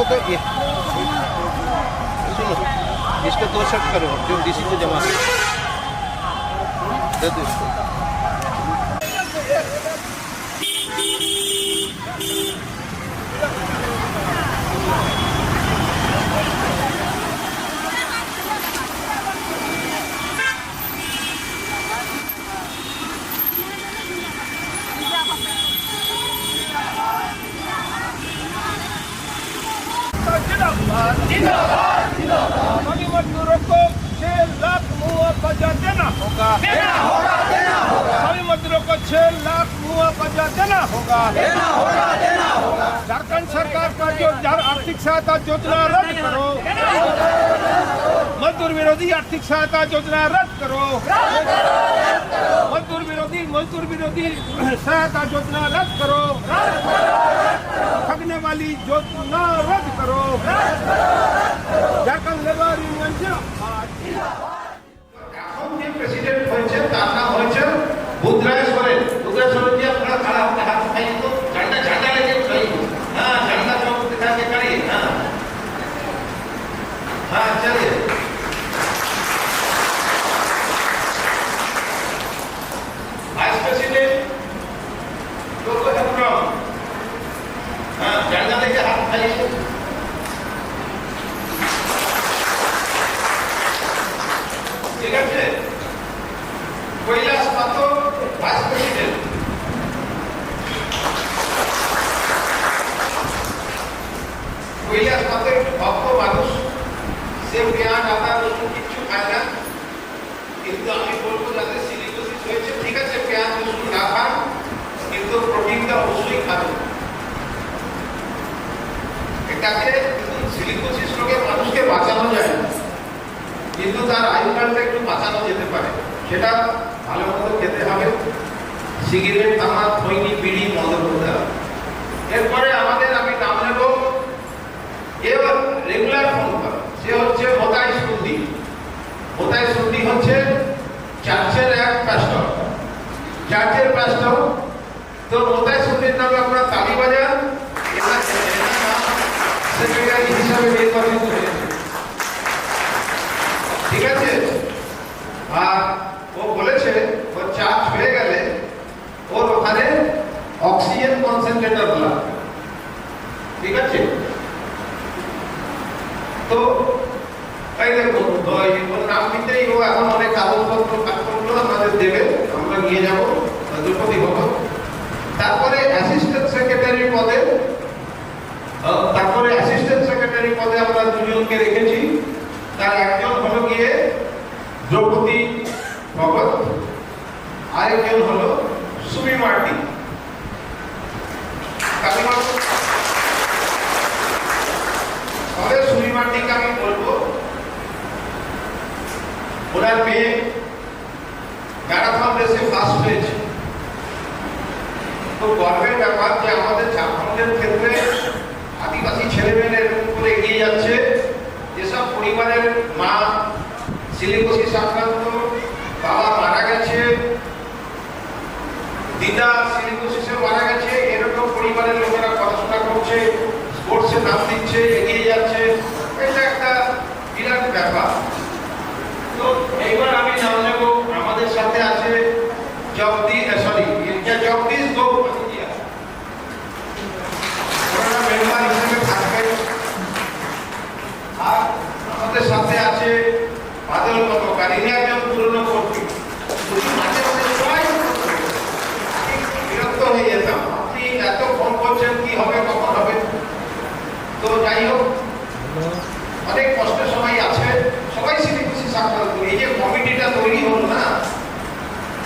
तो ये सुनो, इसका 2 शर्ट करो जो डीसी को जमा दे दो इसको। सभी मजदूरों को 6 लाख मुआवजा देना होगा। सभी मजदूरों को 6 लाख मुआवजा देना होगा। झारखंड सरकार का जो आर्थिक सहायता योजना रद्द करो। मजदूर विरोधी आर्थिक सहायता योजना रद्द करो। मजदूर विरोधी सहायता योजना रद्द करो। ठगने वाली योजना रद्द करो। झारखंड लेबर यूनियन जिंदाबाद। এখন যে প্রেসিডেন্ট হয়েছে তার নাম হয়েছে বুধরায় সোরেন। বুধরায় সোরেন जी अपना खड़ा होकर हाथ उठाइए तो झंडा लेके उठाइए। हाँ झंडा चौक दिखा के करिए। हाँ हाँ चलिए। Vice president doctor Abram. हाँ झंडा लेके हाथ उठाइए। ঠিক আছে। কৈলাস পাত্র ভাইস প্রেসিডেন্ট। কৈলাস পাত্র ভক্ত মানুষ, সে পেঁয়াজ আদা রসুন কিচ্ছু খায় না, কিন্তু আমি বলবো যাদের সিলিকোসিস হয়েছে ঠিক আছে পেঁয়াজ রসুন না খান, কিন্তু প্রোটিনটা অবশ্যই খাবেন। এটাকে সিলিকোসিস রোগে মানুষকে বাঁচানো যায় না, কিন্তু তার আয়ুকালটা একটু বাঁচানো যেতে পারে। সেটা ভালো মতো খেতে হবে, সিগারেট তামাক খৈনি বিড়ি বন্ধ করতে হবে। এরপরে আমাদের আমি নাম নেব এবার রেগুলার ফোন করা, সে হচ্ছে মোতাই সুন্দি। মোতাই সুন্দি হচ্ছে চার্চের এক পাস্টর, চার্চের পাস্টর। তো মোতাই সুন্দির নামে আপনারা তালি বাজান। সেক্রেটারি হিসাবে নির্বাচিত হয়েছে, ঠিক আছে। আর ও বলেছে ও চার্জ হয়ে গেলে ওর ওখানে অক্সিজেন কনসেন্ট্রেটর লাগবে, ঠিক আছে। তো এই দেখুন ওর নাম নিতেই ও এখন অনেক কাগজপত্র কাগজপত্র আমাদের দেবে, আমরা নিয়ে যাব দ্রৌপদী ভবন। তারপরে অ্যাসিস্ট্যান্ট সেক্রেটারি পদে আমরা 2 জনকে রেখেছি। তার একজন হলো গিয়ে দ্রৌপদী ভগত, আরেকজন হলো সুমি মার্টি। তবে সুমি মার্টিকে আমি বলবো ওনার মেয়ে ম্যারাথন রেসে ফার্স্ট হয়েছে। তো গর্বের ব্যাপার যে আমাদের ঝাড়খণ্ডের ক্ষেত্রে আদিবাসী ছেলেমেয়েরা এরকম করে এগিয়ে যাচ্ছে। যেসব পরিবারের মা সিলিকোসিস আক্রান্ত, বাবা মারা গেছে, দিদা সিলিকোসিসে মারা গেছে, এরকম পরিবারের লোকেরা পড়াশোনা করছে, স্পোর্টসে নাম দিচ্ছে, এগিয়ে যাচ্ছে, এটা একটা বিরাট ব্যাপার। তো এইবার আমি নাম নেব, আমাদের সাথে আছে জগদীশ গৌপাতিয়া, ওনারা মেম্বার হিসেবে থাকবেন। আর আমাদের সাথে আছে বাদল কতকার, ইনি একজন পুরনো কর্মী। মাঝে মাঝে সবাই বিরক্ত হয়ে যেতাম, আপনি এত ফোন করছেন কি হবে কখন হবে। তো যাই হোক অনেক কষ্টের সময় আছে, সবাই সিলিকোসিস আক্রান্ত। এই যে কমিটিটা তৈরি হল না,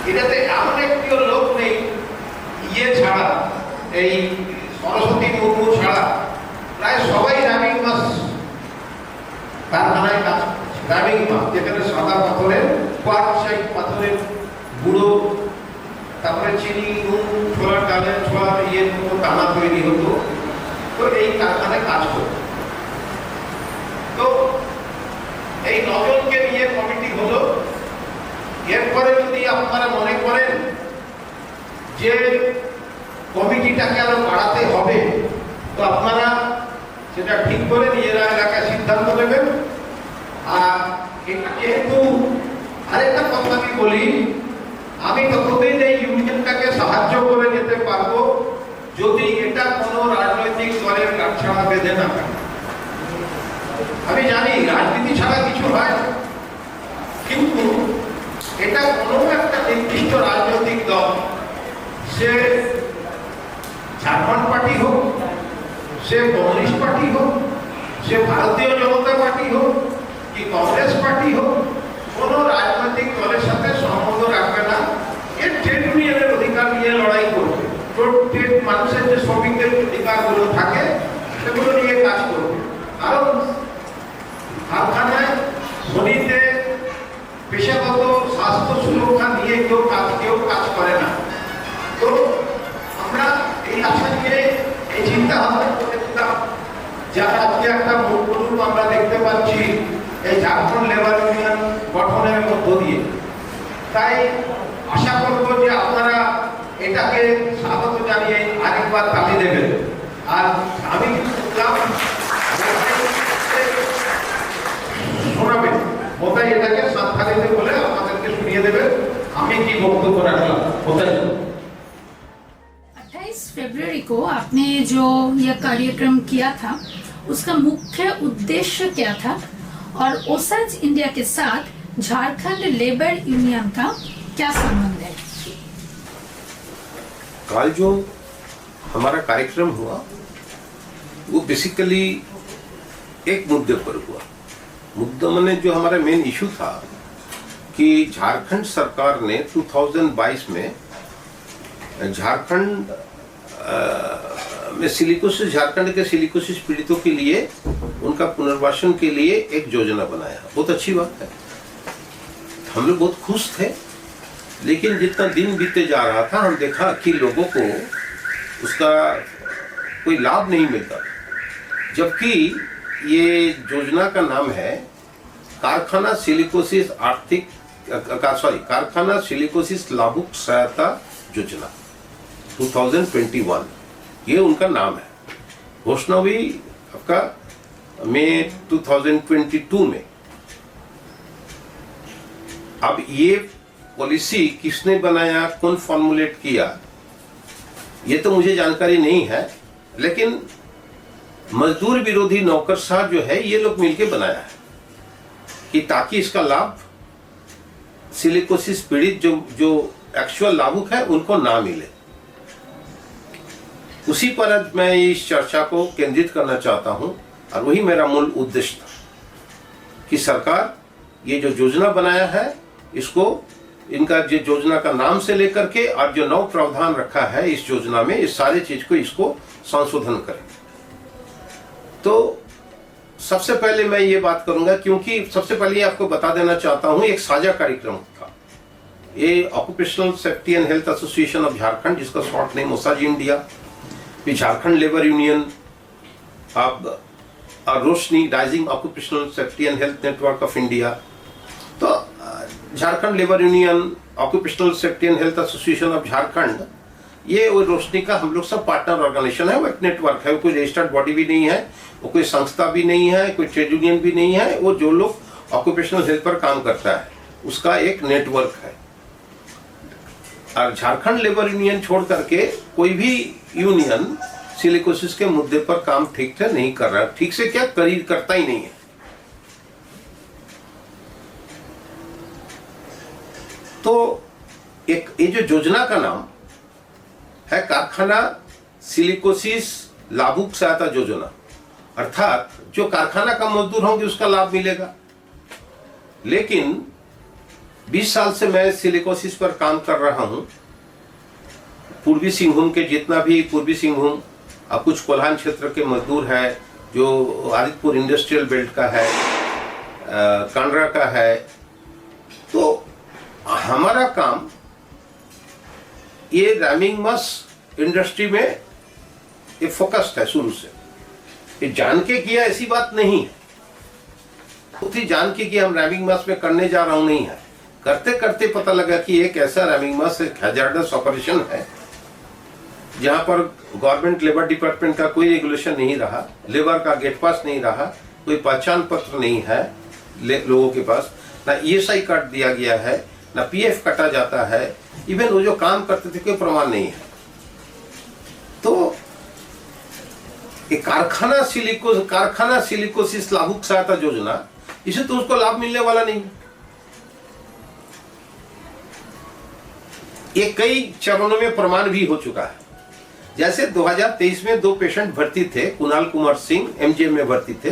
এটাতে এমন একটিও লোক নেই ইয়ে ছাড়া, এই সরস্বতী মুর্মু ছাড়া প্রায় সবাই রামিং মাছ কারখানায় কাজ করছে। রামিং মাছ যেখানে সাদা পাথরের কোয়ার্টসাইট পাথরের গুঁড়ো, তারপরে চিনি নুন ছোলার ডালের ছোলার ইয়ের মতো দানা তৈরি হতো। তো এই কারখানায় কাজ করতো। তো এই 9 জনকে নিয়ে কমিটি হলো। এরপরে যদি আপনারা মনে করেন যে কমিটিটাকে আরো বাড়াতে হবে, তো আপনারা সেটা ঠিক করে নিজেরা এলাকায় সিদ্ধান্ত নেবেন। আর এটা যেহেতু আরেকটা কথা আমি বলি, আমি ততদিন এই ইউনিয়নটাকে সাহায্য করে যেতে পারবো যদি এটা কোনো রাজনৈতিক দলের কাটছাড়া বেঁধে না থাকে। আমি জানি রাজনীতি ছাড়া কিছু হয়, কিন্তু এটা কোনো একটা নির্দিষ্ট রাজনৈতিক দল, সে ঝাড়খণ্ড পার্টি হোক, সে কমিউনিস্ট পার্টি হোক, সে ভারতীয় জনতা পার্টি হোক কি কংগ্রেস পার্টি হোক, কোনো রাজনৈতিক দলের সাথে সম্বন্ধ রাখবে না। এর ট্রেড ইউনিয়নের অধিকার নিয়ে লড়াই করবে, ট্রেড মানুষের যে শ্রমিকদের অধিকারগুলো থাকে সেগুলো নিয়ে কাজ করবে। কারণ কারখানায় খনিতে পেশাগত স্বাস্থ্য সুরক্ষা নিয়ে কেউ কাজ করে না। তো আমরা এই আশা নিয়ে এই চিন্তা ভাবনা করতেছিলাম, যারা আজকে একটা মূল আমরা দেখতে পাচ্ছি এই ঝাড়খণ্ড লেবার ইউনিয়ন গঠনের মধ্য দিয়ে। তাই আশা করব যে আপনারা এটাকে স্বাগত জানিয়ে আরেকবার তালি দেবেন। আর আমি শোনাবেন কোথায় এটাকে সান্তালিতে বলে আমাদেরকে শুনিয়ে দেবেন। আমি কি বক্তব্য রাখলাম কোথায়। 28 फरवरी को आपने जो यह कार्यक्रम किया था उसका मुख्य उद्देश्य क्या था और ओसैज इंडिया के साथ झारखंड लेबर यूनियन का क्या संबंध है? कल जो हमारा कार्यक्रम हुआ वो बेसिकली एक मुद्दे पर हुआ। मुद्दा मैंने जो हमारा मेन इशू था कि झारखंड सरकार ने 2022 में झारखंड में सिलिकोसिस, झारखंड के सिलिकोसिस पीड़ितों के लिए उनका पुनर्वासन के लिए एक योजना बनाया। बहुत अच्छी बात है, हम लोग बहुत खुश थे। लेकिन जितना दिन बीते जा रहा था हम देखा कि लोगों को उसका कोई लाभ नहीं मिलता, जबकि ये योजना का नाम है कारखाना सिलिकोसिस कारखाना सिलिकोसिस लाभुक सहायता योजना 2021, ये उनका नाम है। घोषणा हुई आपका मई 2022 में। अब ये पॉलिसी किसने बनाया, कौन फॉर्मुलेट किया, ये तो मुझे जानकारी नहीं है, लेकिन मजदूर विरोधी नौकरशाह जो है ये लोग मिलके बनाया है कि ताकि इसका लाभ सिलिकोसिस पीड़ित जो एक्चुअल लाभुक है उनको ना मिले। उसी पर आज मैं इस चर्चा को केंद्रित करना चाहता हूं और वही मेरा मूल उद्देश्य था कि सरकार ये जो योजना बनाया है इसको, इनका जो योजना का नाम से लेकर के और जो नौ प्रावधान रखा है इस योजना में, इस सारे चीज को इसको संशोधन करें। तो सबसे पहले मैं ये बात करूंगा, क्योंकि सबसे पहले आपको बता देना चाहता हूं एक साझा कार्यक्रम था। ये occupational safety and health association of Jharkhand, जिसका शॉर्ट नेम ओसाज इंडिया, फिर झारखंड लेबर यूनियन, अब Roshni rising occupational safety and health network of India. तो Jharkhand labour union, occupational safety and health association of Jharkhand, ये वो रोशनी का हम लोग सब पार्टनर ऑर्गेनाइजेशन है। वो एक नेटवर्क है, वो कोई रजिस्टर्ड बॉडी भी नहीं है, वो कोई संस्था भी नहीं है, कोई ट्रेड यूनियन भी नहीं है। वो जो लोग ऑक्यूपेशनल हेल्थ पर काम करता है उसका एक नेटवर्क है। और झारखंड लेबर यूनियन छोड़ करके कोई भी यूनियन सिलिकोसिस के मुद्दे पर काम ठीक से नहीं कर रहा, ठीक से क्या करता ही नहीं है। तो एक ये जो योजना का नाम है कारखाना सिलिकोसिस लाभुक सहायता योजना, अर्थात जो कारखाना का मजदूर होंगे उसका लाभ मिलेगा। लेकिन 20 साल से मैं सिलिकोसिस पर काम कर रहा हूं। पूर्वी सिंहभूम के जितना भी पूर्वी सिंहभूम, अब कुछ कोल्हान क्षेत्र के मजदूर है, जो आदितपुर इंडस्ट्रियल बेल्ट का है, कांड्रा का है। तो हमारा काम ये रैमिंग मास इंडस्ट्री में ये फोकस्ड है शुरू से। ये जान के किया ऐसी बात नहीं है, खुद ही जान के कि हम रैमिंग मास में करने जा रहा हूं नहीं है। करते करते पता लगा कि एक ऐसा रैमिंग मास एक हैजार्डस ऑपरेशन है जहां पर गवर्नमेंट लेबर डिपार्टमेंट का कोई रेगुलेशन नहीं रहा, लेबर का गेट पास नहीं रहा, कोई पहचान पत्र नहीं है लोगों के पास, ना ESI काट दिया गया है, ना PF काटा जाता है, इवन वो जो काम करते थे कोई प्रमाण नहीं है। तो कारखाना सिलिकोसिस लाभुक सहायता योजना, इसे तो उसको लाभ मिलने वाला नहीं। ये कई चरणों में प्रमाण भी हो चुका है। जैसे 2023 में 2 पेशेंट भर्ती थे, कुणाल कुमार सिंह MGM में भर्ती थे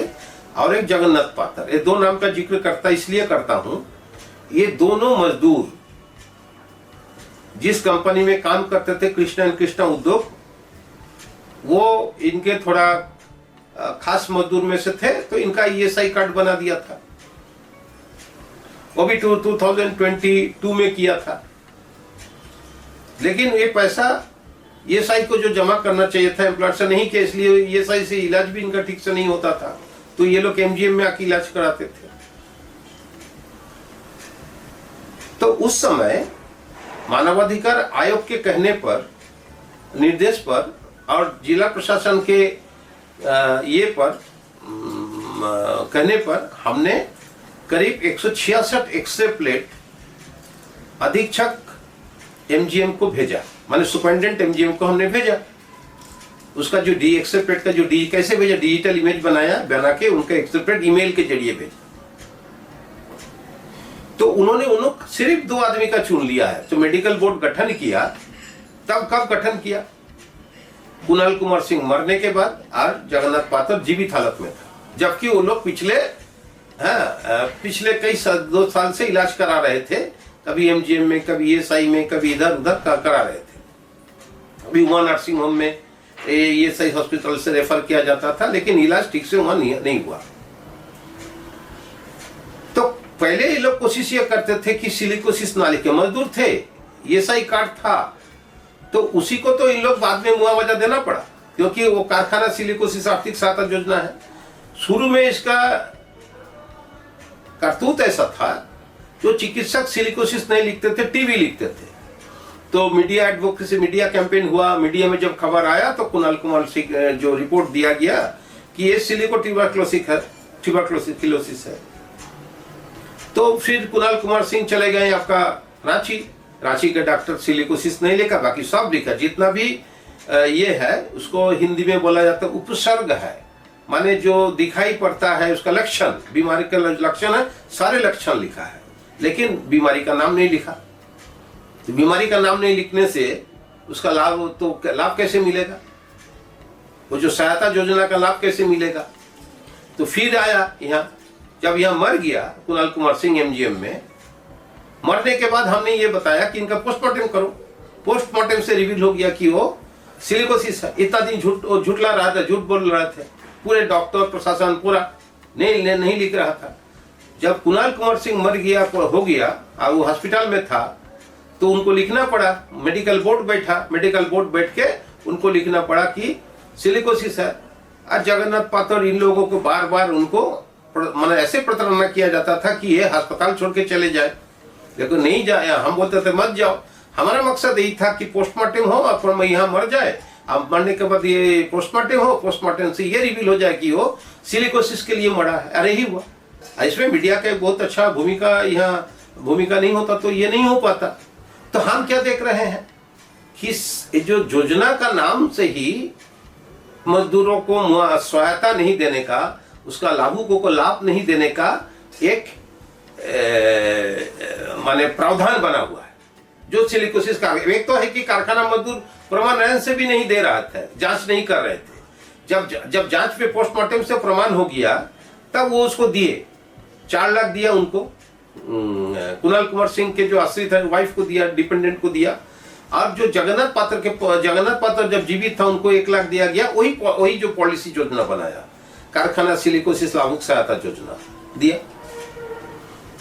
और एक जगन्नाथ पात्र। ये 2 नाम का जिक्र इसलिए करता हूं, ये दोनों मजदूर जिस कंपनी में काम करते थे, कृष्णा एंड कृष्णा उद्योग, वो इनके थोड़ा खास मजदूर में से थे, तो इनका ESI कार्ड बना दिया था। वो भी 2022 में किया था। लेकिन ये पैसा ESI को जो जमा करना चाहिए था एम्प्लॉयर से नहीं किया, इसलिए ESI से इलाज भी इनका ठीक से नहीं होता था, तो ये लोग MGM में आके इलाज कराते थे। तो उस समय मानवाधिकार आयोग के कहने पर, निर्देश पर और जिला प्रशासन के ये पर कहने पर हमने करीब 166 एक्सरे प्लेट अधीक्षक MGM को भेजा, माने सुपरिटेंडेंट MGM को हमने भेजा। उसका जो एक्सरे प्लेट का जो कैसे भेजा, डिजिटल इमेज बना के उनका एक्सरे प्लेट ईमेल के जरिए भेजा। तो उन्होंने सिर्फ 2 आदमी का चुन लिया है। तो मेडिकल बोर्ड गठन किया, तब कब गठन किया? कुणाल कुमार सिंह मरने के बाद और जगन्नाथ पात्र जीवित हालत में था, जबकि वो लोग पिछले कई 2 साल से इलाज करा रहे थे, कभी MGM में, कभी ESI में, कभी इधर उधर करा रहे थे। अभी उमा नर्सिंग होम में ESI हॉस्पिटल से रेफर किया जाता था, लेकिन इलाज ठीक से वहां नहीं हुआ। तो पहले ये लोग कोशिश ये करते थे कि सिलिकोसिस नाली के मजदूर थे, ESI कार्ड था, तो उसी को तो इन लोग बाद में मुआवजा देना पड़ा, क्योंकि वो कारखाना सिलिकोसिस आर्थिक सहायता योजना है। शुरू में इसका करतूत ऐसा था, जो चिकित्सक सिलिकोसिस नहीं लिखते थे, TB लिखते थे। तो मीडिया एडवोकेसी, मीडिया कैंपेन हुआ, मीडिया में जब खबर आया तो कुणाल कुमार सिंह जो रिपोर्ट दिया गया कि ये ट्यूबरक्लोसिस है। तो फिर कुणाल कुमार सिंह चले गए आपका रांची के डॉक्टर सिलिकोसिस नहीं लिखा, बाकी सब लिखा। जितना भी ये है उसको हिंदी में बोला जाता है उपसर्ग है, माने जो दिखाई पड़ता है उसका लक्षण, बीमारी का लक्षण है, सारे लक्षण लिखा है, लेकिन बीमारी का नाम नहीं लिखा। तो बीमारी का नाम नहीं लिखने से उसका लाभ कैसे मिलेगा? वो जो सहायता योजना का लाभ कैसे मिलेगा? तो फिर आया जब यहाँ मर गया कुणाल कुमार सिंह MGM में, मरने के बाद हमने ये बताया कि इनका पोस्टमार्टम करो। पोस्टमार्टम से रिवील हो गया कि वो सिलिकोसिस है। इतना दिन झूठला रहा था, झूठ बोल रहे थे, पूरे डॉक्टर प्रशासन पूरा नहीं लिख रहा था। जब कुणाल कुमार सिंह मर गया हो गया और वो हॉस्पिटल में था, तो उनको लिखना पड़ा, मेडिकल बोर्ड बैठ के उनको लिखना पड़ा कि सिलिकोसिस है। और जगन्नाथ पात्र इन लोगों को बार बार उनको माने ऐसे प्रताड़ना किया जाता था कि ये अस्पताल छोड़ के चले जाए, लेकिन नहीं जाए। हम बोलते थे मत जाओ। हमारा मकसद यही था कि पोस्टमार्टम हो और मैं यहाँ मर जाए, अब मरने के बाद ये पोस्टमार्टम हो, पोस्टमार्टम से ये रिवील हो जाए कि वो सिलिकोसिस के लिए मरा है। अरे ही हुआ। इसमें मीडिया का बहुत अच्छा भूमिका नहीं होता तो ये नहीं हो पाता। तो हम क्या देख रहे हैं कि जो योजना का नाम से ही मजदूरों को सहायता नहीं देने का, उसका लाभुकों को लाभ नहीं देने का एक माने प्रावधान बना हुआ है। जो सिलिकोसिस का एक तो है कि कारखाना मजदूर प्रमाण से भी नहीं दे रहा था, जांच नहीं कर रहे थे। जब जांच पे पोस्टमार्टम से प्रमाण हो गया तब वो उसको दिए, 4 लाख दिया उनको, कुणाल कुमार सिंह के जो आश्रित है वाइफ को दिया, डिपेंडेंट को दिया। और जो जगन्नाथ पात्र जब जीवित था उनको 1 लाख दिया गया। वही जो पॉलिसी योजना बनाया, कारखाना सिलिकोसिस लाभुक सहायता योजना दिया।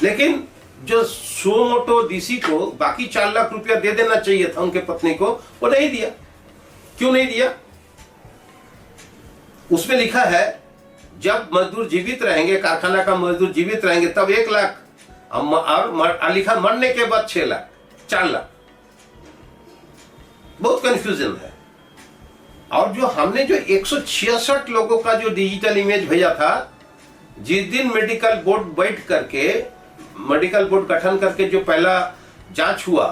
लेकिन जो सुमोटो DC को बाकी 4 लाख रुपया दे देना चाहिए था उनके पत्नी को, वो नहीं दिया। क्यों नहीं दिया? उसमें लिखा है जब मजदूर जीवित रहेंगे, कारखाना का मजदूर जीवित रहेंगे तब 1 लाख, और लिखा मरने के बाद 6 लाख, 4 लाख। बहुत कंफ्यूजन है। और जो हमने जो 166 लोगों का जो डिजिटल इमेज भेजा था, जिस दिन मेडिकल बोर्ड गठन करके जो पहला जांच हुआ,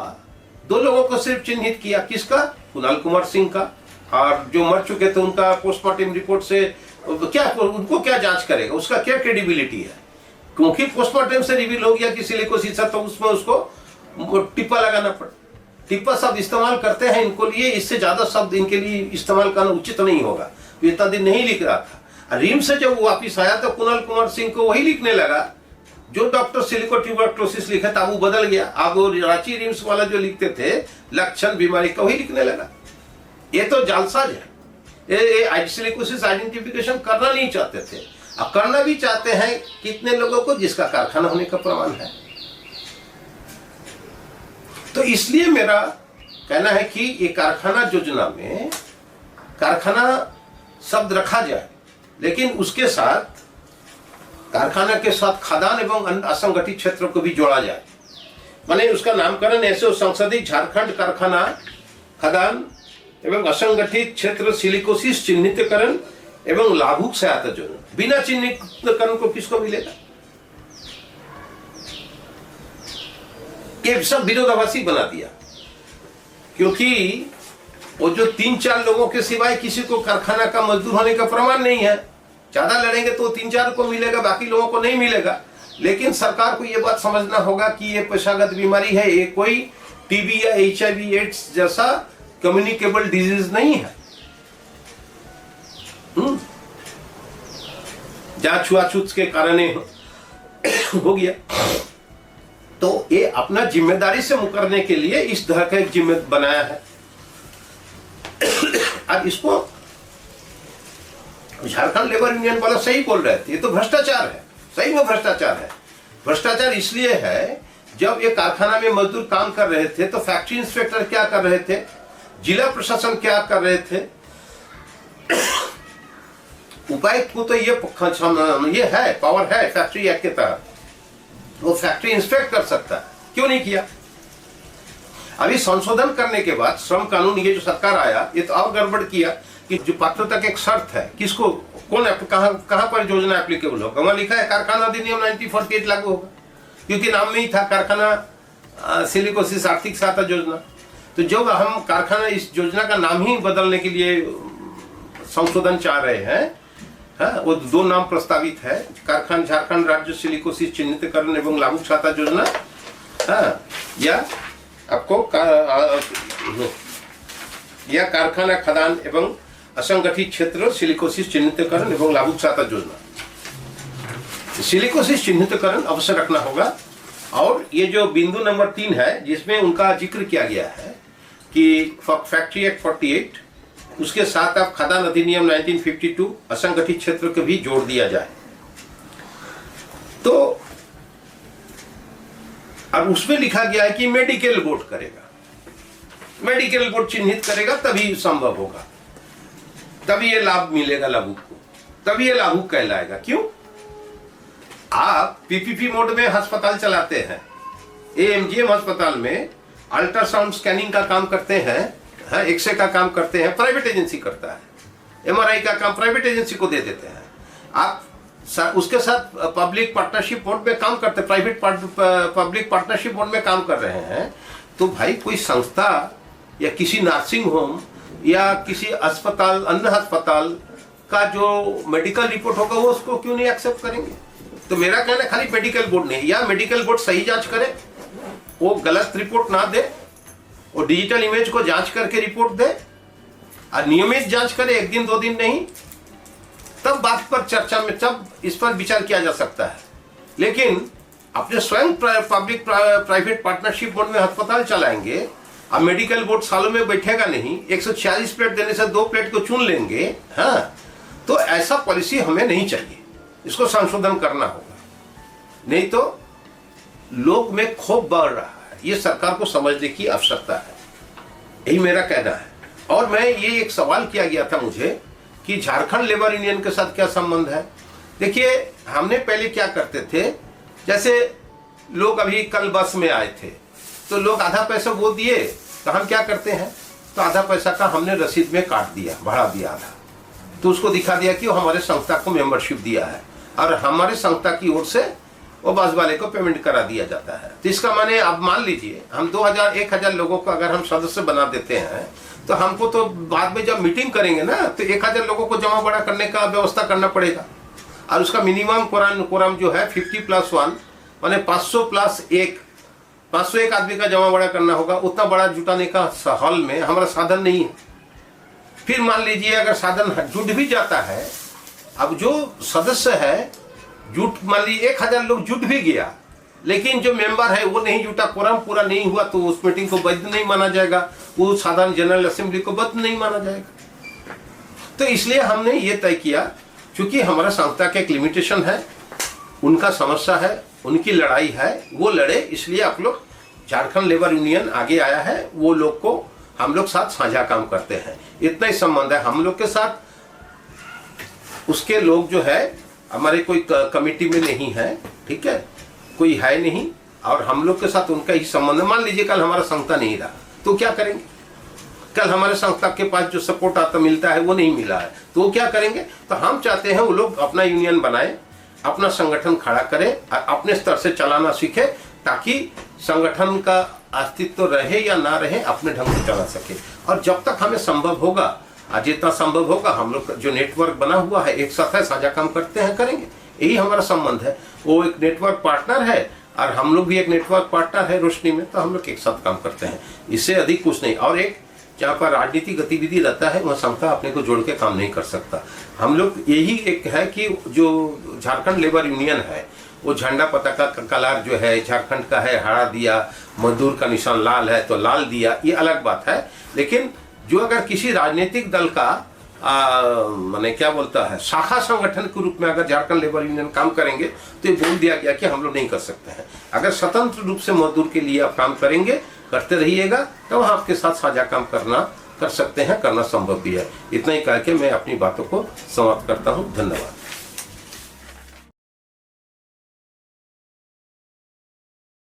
2 लोगों को सिर्फ चिन्हित किया। किसका? कुणाल कुमार सिंह का। और जो मर चुके थे उनका पोस्टमार्टम रिपोर्ट से उनको क्या जांच करेगा, उसका क्या क्रेडिबिलिटी है? क्योंकि पोस्टमार्टम से रिवील हो गया कि सिलिकोसिस है, तो उसमें उसको टिप्पा लगाना पड़ा। टिप्पा शब्द इस्तेमाल करते हैं इनको लिए, इससे ज्यादा शब्द इनके लिए इस्तेमाल करना उचित नहीं होगा। इतना दिन नहीं लिख रहा था। रिम्स से जब वापिस आया तो कुणाल कुमार सिंह को वही लिखने लगा जो डॉक्टर सिलिको ट्यूबरक्लोसिस लिखा था, वो बदल गया। अब वो रांची रिम्स वाला जो लिखते थे लक्षण बीमारी का, वही लिखने लगा। ये तो जालसाज है। ये सिलिकोसिस आइडेंटिफिकेशन करना नहीं चाहते थे। अब करना भी चाहते हैं कितने लोगों को, जिसका कारखाना होने का प्रमाण है। तो इसलिए मेरा कहना है कि ये कारखाना योजना में कारखाना शब्द रखा जाए, लेकिन उसके साथ कारखाना के साथ खदान एवं अन्य असंगठित क्षेत्रों को भी जोड़ा जाए। माने उसका नामकरण ऐसे संसदीय झारखंड कारखाना खदान एवं असंगठित क्षेत्र सिलिकोसिस चिन्हितकरण एवं लाभुक सहायता योजना। बिना चिन्हितकरण को किसको मिलेगा? ये सब विरोधाभासी बना दिया, क्योंकि वो जो 3-4 लोगों के सिवाय किसी को कारखाना का मजदूर होने का प्रमाण नहीं है। ज्यादा लड़ेंगे तो 3-4 को मिलेगा, बाकी लोगों को नहीं मिलेगा। लेकिन सरकार को यह बात समझना होगा कि ये पेशागत बीमारी है, ये कोई टीबी या HIV एड्स जैसा कम्युनिकेबल डिजीज नहीं है। जहां छुआछूत के कारण हो गया। तो ये अपना जिम्मेदारी से मुकरने के लिए इस तरह का एक जिम्मे बनाया है। अब इसको झारखंड लेबर यूनियन वाला सही बोल रहे थे, ये तो भ्रष्टाचार है, सही में भ्रष्टाचार है। भ्रष्टाचार इसलिए है, जब ये कारखाना में मजदूर काम कर रहे थे तो फैक्ट्री इंस्पेक्टर क्या कर रहे थे, जिला प्रशासन क्या कर रहे थे, उपायुक्त को तो ये है, पावर है फैक्ट्री एक्ट के तहत, वो फैक्ट्री इंस्पेक्ट कर सकता है, क्यों नहीं किया? अभी संशोधन करने के बाद श्रम कानून ये जो सरकार आया, ये तो और गड़बड़ किया कि जो पात्रता की एक शर्त है, किसको कौन कहां पर योजना एप्लीकेबल होगा। वहां लिखा है कारखाना अधिनियम 1948 लागू होगा, क्योंकि नाम में ही था कारखाना सिलिकोसिस आर्थिक सहायता योजना। तो जब हम कारखाना इस योजना का नाम ही बदलने के लिए संशोधन चाह रहे हैं, वो 2 नाम प्रस्तावित है, कारखाना झारखंड राज्य सिलिकोसिस चिन्हितकरण एवं लाभुक सहायता योजना, या आपको या कारखाना खदान एवं असंगठित क्षेत्र सिलिकोसिस चिन्हितकरण एवं लाभुक सहायता योजना। सिलिकोसिस चिन्हितकरण अवश्य रखना होगा। और ये जो बिंदु नंबर 3 है, जिसमें उनका जिक्र किया गया है कि फैक्ट्री एक्ट 48, उसके साथ आप खदान अधिनियम 1952 असंगठित क्षेत्र को भी जोड़ दिया जाए। तो अब उसमें लिखा गया है कि मेडिकल बोर्ड करेगा, मेडिकल बोर्ड चिन्हित करेगा, तभी संभव होगा, तभी ये लाभ मिलेगा लाभुक को, तभी ये लाभुक कहलाएगा। क्यों? आप PPP मोड में अस्पताल चलाते हैं, AMGM अस्पताल में अल्ट्रासाउंड स्कैनिंग का काम करते हैं, एक्सरे का काम करते हैं, प्राइवेट एजेंसी करता है, MRI का काम प्राइवेट एजेंसी को दे देते हैं। आप उसके साथ पब्लिक पार्टनरशिप बोर्ड में काम करते, प्राइवेट पब्लिक पार्टनरशिप बोर्ड में काम कर रहे हैं। तो भाई कोई संस्था या किसी नर्सिंग होम या किसी अस्पताल, अन्य अस्पताल का जो मेडिकल रिपोर्ट होगा वो उसको क्यों नहीं एक्सेप्ट करेंगे? तो मेरा कहना खाली मेडिकल बोर्ड नहीं, या मेडिकल बोर्ड सही जांच करे, वो गलत रिपोर्ट ना दे, वो डिजिटल इमेज को जांच करके रिपोर्ट दे, और नियमित जांच करे, 1 दिन 2 दिन नहीं, तब बात पर चर्चा में, तब इस पर विचार किया जा सकता है। लेकिन अपने स्वयं पब्लिक प्राइवेट पार्टनरशिप बोर्ड में अस्पताल चलाएंगे, अब मेडिकल बोर्ड सालों में बैठेगा नहीं, 146 प्लेट देने से 2 प्लेट को चुन लेंगे। हाँ, तो ऐसा पॉलिसी हमें नहीं चाहिए, इसको संशोधन करना होगा, नहीं तो लोग में क्षोभ बढ़ रहा है, ये सरकार को समझने की आवश्यकता है, यही मेरा कहना है। और मैं ये एक सवाल किया गया था मुझे कि झारखंड लेबर यूनियन के साथ क्या संबंध है। देखिए, हमने पहले क्या करते थे, जैसे लोग अभी कल बस में आए थे तो लोग आधा पैसा वो दिए, तो हम क्या करते हैं, तो आधा पैसा का हमने रसीद में काट दिया, बढ़ा दिया आधा, तो उसको दिखा दिया कि वो हमारे संस्था को मेंबरशिप दिया है और हमारे संस्था की ओर से वो बस वाले को पेमेंट करा दिया जाता है। तो इसका माने अब मान लीजिए हम 1000 लोगों को अगर हम सदस्य बना देते हैं तो हमको तो बाद में जब मीटिंग करेंगे ना तो 1000 लोगों को जमा बड़ा करने का व्यवस्था करना पड़ेगा और उसका मिनिमम कोरम जो है 50+1 माने 501 आदमी का जमा बड़ा करना होगा। उतना बड़ा जुटाने का हॉल में हमारा साधन नहीं है। फिर मान लीजिए अगर साधन जुट भी जाता है, अब जो सदस्य है जुट, मान लीजिए 1000 लोग जुट भी गया लेकिन जो मेंबर है वो नहीं जुटा, कोरम पूरा नहीं हुआ तो उस मीटिंग को वैध नहीं माना जाएगा, वो साधारण जनरल असेंबली को वैध नहीं माना जाएगा। तो इसलिए हमने ये तय किया, क्योंकि हमारा संस्था का एक लिमिटेशन है, उनका समस्या है, उनकी लड़ाई है, वो लड़े, इसलिए आप लोग झारखंड लेबर यूनियन आगे आया है, वो लोग को हम लोग साथ साझा काम करते हैं, इतना ही संबंध है हम लोग के साथ। उसके लोग जो है हमारे कोई कमेटी में नहीं है, ठीक है, कोई है नहीं, और हम लोग के साथ उनका ही संबंध है। मान लीजिए कल हमारा संस्था नहीं रहा तो क्या करेंगे, कल हमारे संस्था के पास जो सपोर्ट आता मिलता है वो नहीं मिला है तो वो क्या करेंगे। तो हम चाहते हैं वो लोग अपना यूनियन बनाए, अपना संगठन खड़ा करे और अपने स्तर से चलाना सीखे, ताकि संगठन का अस्तित्व रहे या ना रहे अपने ढंग से चला सके। और जब तक हमें संभव होगा, जितना संभव होगा, हम लोग जो नेटवर्क बना हुआ है एक साथ है, साझा काम करते हैं, करेंगे, यही हमारा संबंध है। वो एक नेटवर्क पार्टनर है और हम लोग भी एक नेटवर्क पार्टनर है रोशनी में, तो हम लोग एक साथ काम करते हैं, इससे अधिक कुछ नहीं। और एक जहाँ पर राजनीतिक गतिविधि रहता है वहाँ संस्था अपने को जोड़ के काम नहीं कर सकता। हम लोग यही एक है कि जो झारखंड लेबर यूनियन है वो झंडा पताका का कलर जो है झारखंड का है, हरा दिया, मजदूर का निशान लाल है तो लाल दिया, ये अलग बात है। लेकिन जो अगर किसी राजनीतिक दल का माने क्या बोलता है शाखा संगठन के रूप में अगर झारखंड लेबर यूनियन काम करेंगे तो ये बोल दिया गया कि हम लोग नहीं कर सकते हैं। अगर स्वतंत्र रूप से मजदूर के लिए आप काम करेंगे, करते रहिएगा, तो वहाँ आपके साथ साझा काम कर सकते हैं, करना संभव भी है। इतना ही कह के मैं अपनी बातों को समाप्त करता हूँ। धन्यवाद।